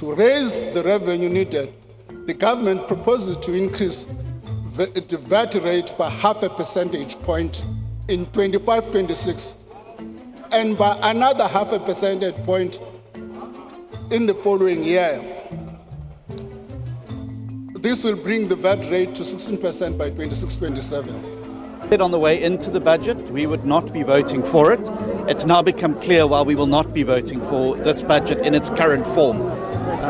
To raise the revenue needed, the government proposes to increase the VAT rate by 0.5 percentage point in 25-26 and by another 0.5 percentage point in the following year. This will bring the VAT rate to 16% by 26-27. On the way into the budget, we would not be voting for it. It's now become clear why we will not be voting for this budget in its current form.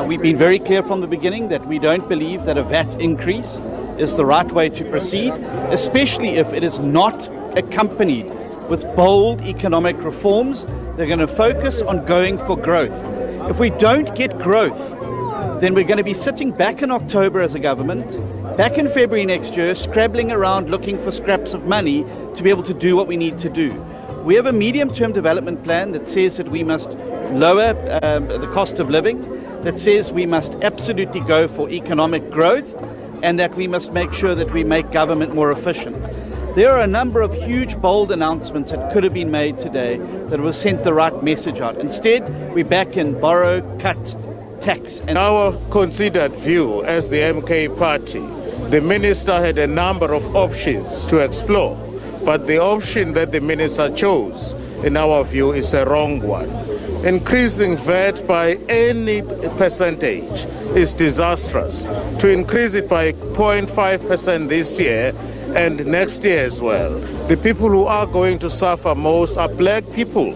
We've been very clear from the beginning that we don't believe that a VAT increase is the right way to proceed, especially if it is not accompanied with bold economic reforms. They're going to focus on going for growth. If we don't get growth, then we're going to be sitting back in October as a government, back in February next year, scrabbling around looking for scraps of money to be able to do what we need to do. We have a medium-term development plan that says that we must lower the cost of living, that says we must absolutely go for economic growth, and that we must make sure that we make government more efficient. There are a number of huge, bold announcements that could have been made today that will send the right message out. Instead, we're back in borrow, cut, tax. In our considered view as the MK party, the minister had a number of options to explore, but the option that the minister chose, in our view, is a wrong one. Increasing VAT by any percentage is disastrous. To increase it by 0.5% this year and next year as well, the people who are going to suffer most are black people.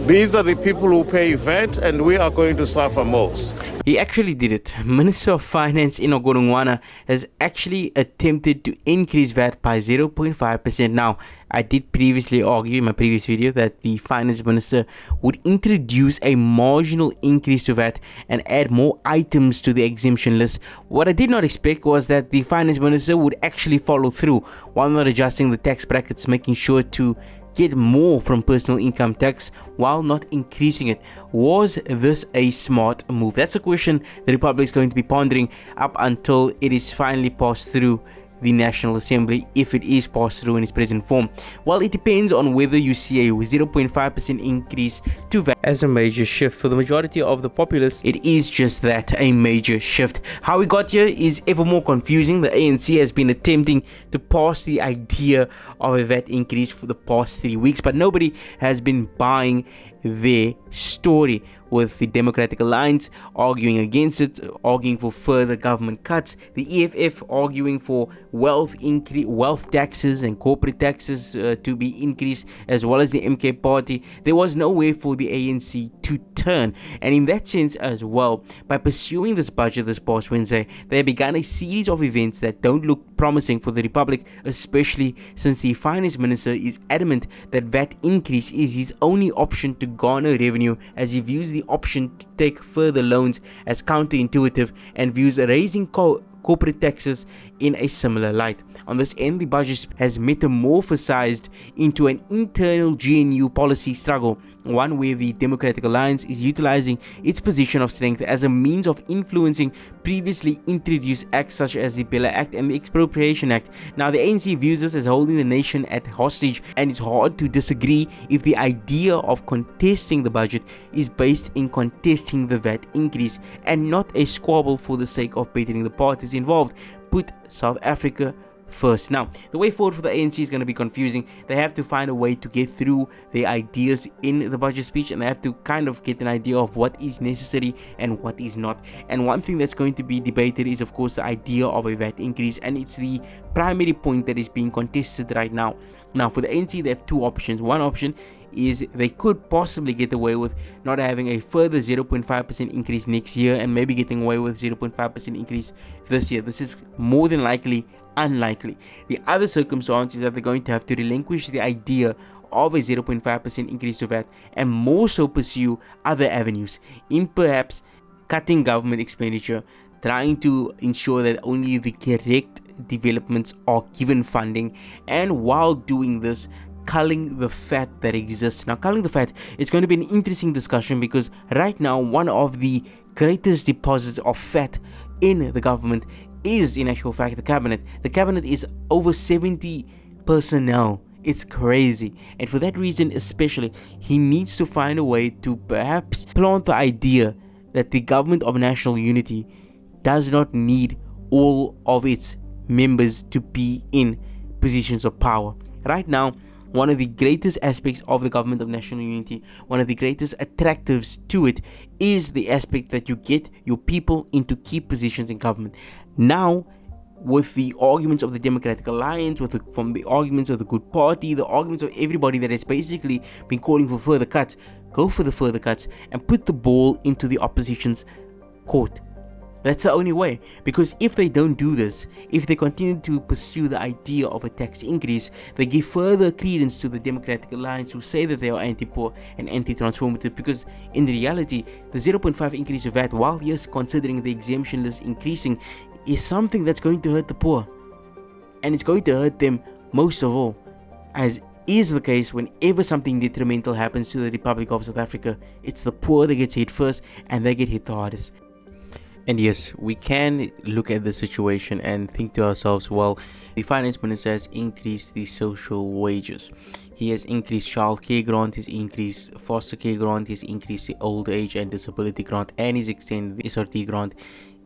These are the people who pay VAT, and we are going to suffer most. He actually did it. Minister of Finance Enoch Godongwana has actually attempted to increase VAT by 0.5%. Now, I did previously argue in my previous video that the Finance Minister would introduce a marginal increase to VAT and add more items to the exemption list. What I did not expect was that the Finance Minister would actually follow through while not adjusting the tax brackets, making sure to get more from personal income tax while not increasing it. Was this a smart move? That's a question the Republic is going to be pondering up until it is finally passed through the National Assembly, if it is passed through in its present form. Well, it depends on whether you see a 0.5% increase to VAT as a major shift. For the majority of the populace, it is just that, a major shift. How we got here is ever more confusing. The ANC has been attempting to pass the idea of a VAT increase for the past 3 weeks, but nobody has been buying their story, with the Democratic Alliance arguing against it, arguing for further government cuts, the EFF arguing for wealth taxes and corporate taxes to be increased, as well as the MK party. There was no way for the ANC to turn, and in that sense as well, by pursuing this budget this past Wednesday, they began a series of events that don't look promising for the Republic, especially since the Finance Minister is adamant that VAT increase is his only option to garner revenue, as he views the option to take further loans as counterintuitive and views raising corporate taxes in a similar light. On this end, the budget has metamorphosized into an internal GNU policy struggle, one where the Democratic Alliance is utilizing its position of strength as a means of influencing previously introduced acts such as the Bella Act and the Expropriation Act. Now, the ANC views this as holding the nation at hostage, and it's hard to disagree if the idea of contesting the budget is based in contesting the VAT increase and not a squabble for the sake of bettering the parties involved. Put South Africa first. Now, the way forward for the ANC is going to be confusing. They have to find a way to get through their ideas in the budget speech, and they have to kind of get an idea of what is necessary and what is not. And one thing that's going to be debated is, of course, the idea of a VAT increase, and it's the primary point that is being contested right now. Now, for the ANC, they have two options. One option is they could possibly get away with not having a further 0.5% increase next year, and maybe getting away with 0.5% increase this year. This is more than likely unlikely. The other circumstance is that they're going to have to relinquish the idea of a 0.5% increase to VAT and more so pursue other avenues in perhaps cutting government expenditure, trying to ensure that only the correct developments are given funding, and while doing this, culling the fat that exists. Now, culling the fat is going to be an interesting discussion, because right now one of the greatest deposits of fat in the government is, in actual fact, the cabinet. The cabinet is over 70 personnel. It's crazy, and for that reason especially, he needs to find a way to perhaps plant the idea that the government of national unity does not need all of its members to be in positions of power. Right now, one of the greatest aspects of the government of national unity, one of the greatest attractives to it, is the aspect that you get your people into key positions in government. Now, with the arguments of the Democratic Alliance, from the arguments of the Good Party, the arguments of everybody that has basically been calling for further cuts, go for the further cuts and put the ball into the opposition's court. That's the only way, because if they don't do this, if they continue to pursue the idea of a tax increase, they give further credence to the Democratic Alliance, who say that they are anti-poor and anti-transformative, because in reality, the 0.5 increase of VAT, while yes, considering the exemption list increasing, is something that's going to hurt the poor, and it's going to hurt them most of all, as is the case whenever something detrimental happens to the Republic of South Africa. It's the poor that gets hit first, and they get hit the hardest. And yes, we can look at the situation and think to ourselves, well, the finance minister has increased the social wages. He has increased childcare grant, he's increased foster care grant, he's increased the old age and disability grant, and he's extended the SRT grant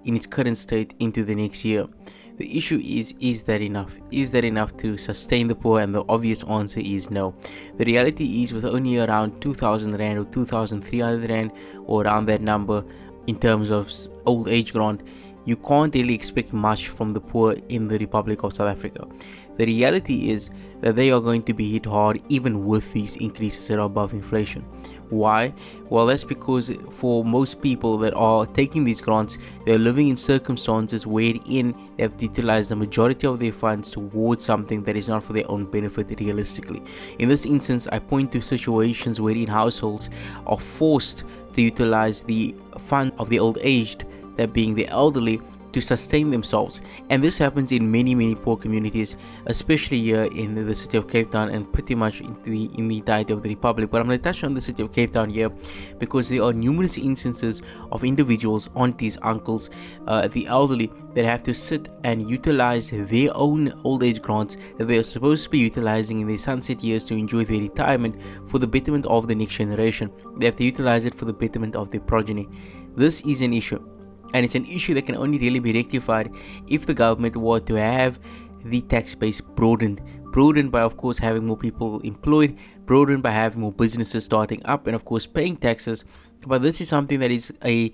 in its current state into the next year. The issue is that enough? Is that enough to sustain the poor? And the obvious answer is no. The reality is, with only around 2,000 Rand or 2,300 Rand or around that number in terms of old age grant, you can't really expect much from the poor in the Republic of South Africa. The reality is that they are going to be hit hard even with these increases that are above inflation. Why? Well, that's because for most people that are taking these grants, they're living in circumstances wherein they have to utilize the majority of their funds towards something that is not for their own benefit realistically. In this instance, I point to situations wherein households are forced to utilize the fund of the old aged, that being the elderly, to sustain themselves. And this happens in many poor communities, especially here in the city of Cape Town and pretty much in the entirety of the Republic. But I'm going to touch on the city of Cape Town here because there are numerous instances of individuals, aunties, uncles, the elderly, that have to sit and utilize their own old age grants that they are supposed to be utilizing in their sunset years to enjoy their retirement for the betterment of the next generation. They have to utilize it for the betterment of their progeny. This is an issue. And it's an issue that can only really be rectified if the government were to have the tax base broadened by, of course, having more people employed, broadened by having more businesses starting up, and of course paying taxes. But this is something that is a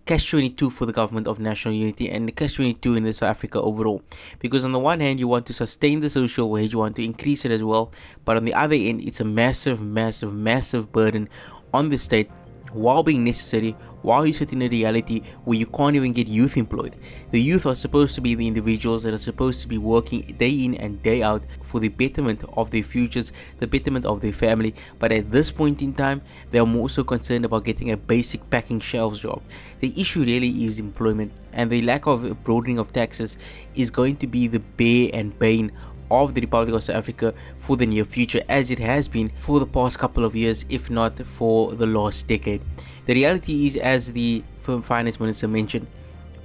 catch-22 for the government of national unity and the catch-22 in South Africa overall, because on the one hand you want to sustain the social wage, you want to increase it as well, but on the other end it's a massive burden on the state, while being necessary, while you sit in a reality where you can't even get youth employed. The youth are supposed to be the individuals that are supposed to be working day in and day out for the betterment of their futures, the betterment of their family, but at this point in time they are more so concerned about getting a basic packing shelves job. The issue really is employment, and the lack of broadening of taxes is going to be the bane and bane of the Republic of South Africa for the near future, as it has been for the past couple of years, if not for the last decade. The reality is, as the finance minister mentioned,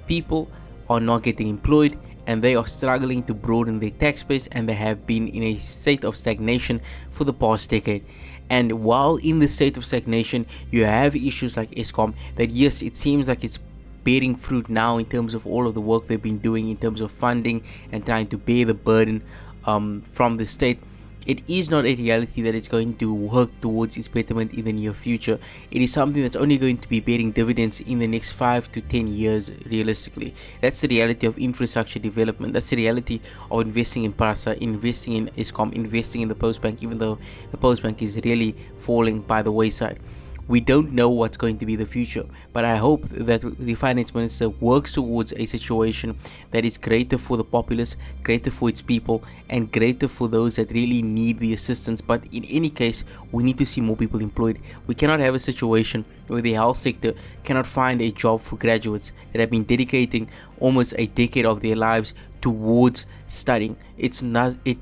people are not getting employed and they are struggling to broaden their tax base, and they have been in a state of stagnation for the past decade. And while in the state of stagnation, you have issues like Eskom that, yes, it seems like it's bearing fruit now in terms of all of the work they've been doing in terms of funding and trying to bear the burden from the state. It is not a reality that it's going to work towards its betterment in the near future. It is something that's only going to be bearing dividends in the next 5 to 10 years realistically. That's the reality of infrastructure development. That's the reality of investing in PRASA, investing in Eskom, investing in the Post Bank, even though the Post Bank is really falling by the wayside. We don't know what's going to be the future, but I hope that the finance minister works towards a situation that is greater for the populace, greater for its people, and greater for those that really need the assistance. But in any case, we need to see more people employed. We cannot have a situation where the health sector cannot find a job for graduates that have been dedicating almost a decade of their lives towards studying. It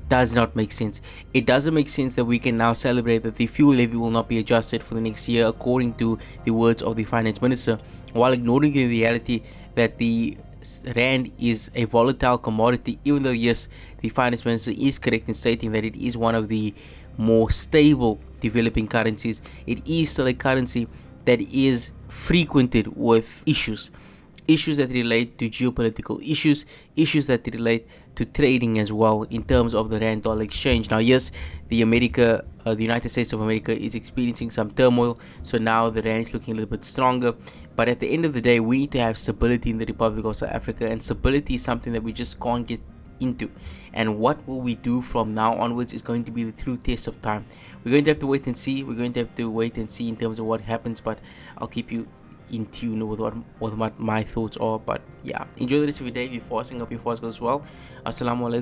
does not make sense. It doesn't make sense that we can now celebrate that the fuel levy will not be adjusted for the next year, according to the words of the finance minister, while ignoring the reality that the rand is a volatile commodity. Even though, yes, the finance minister is correct in stating that it is one of the more stable developing currencies, it is still a currency that is frequented with issues that relate to geopolitical issues that relate to trading as well in terms of the rand dollar exchange. Now, yes, the United States of America is experiencing some turmoil, so now the rand is looking a little bit stronger. But at the end of the day, we need to have stability in the Republic of South Africa, and stability is something that we just can't get into. And what will we do from now onwards is going to be the true test of time. We're going to have to wait and see. In terms of what happens, but I'll keep you in tune with what my thoughts are. But yeah, enjoy the rest of your day. Be fasting. Hope your fast goes well. Assalamu alaikum.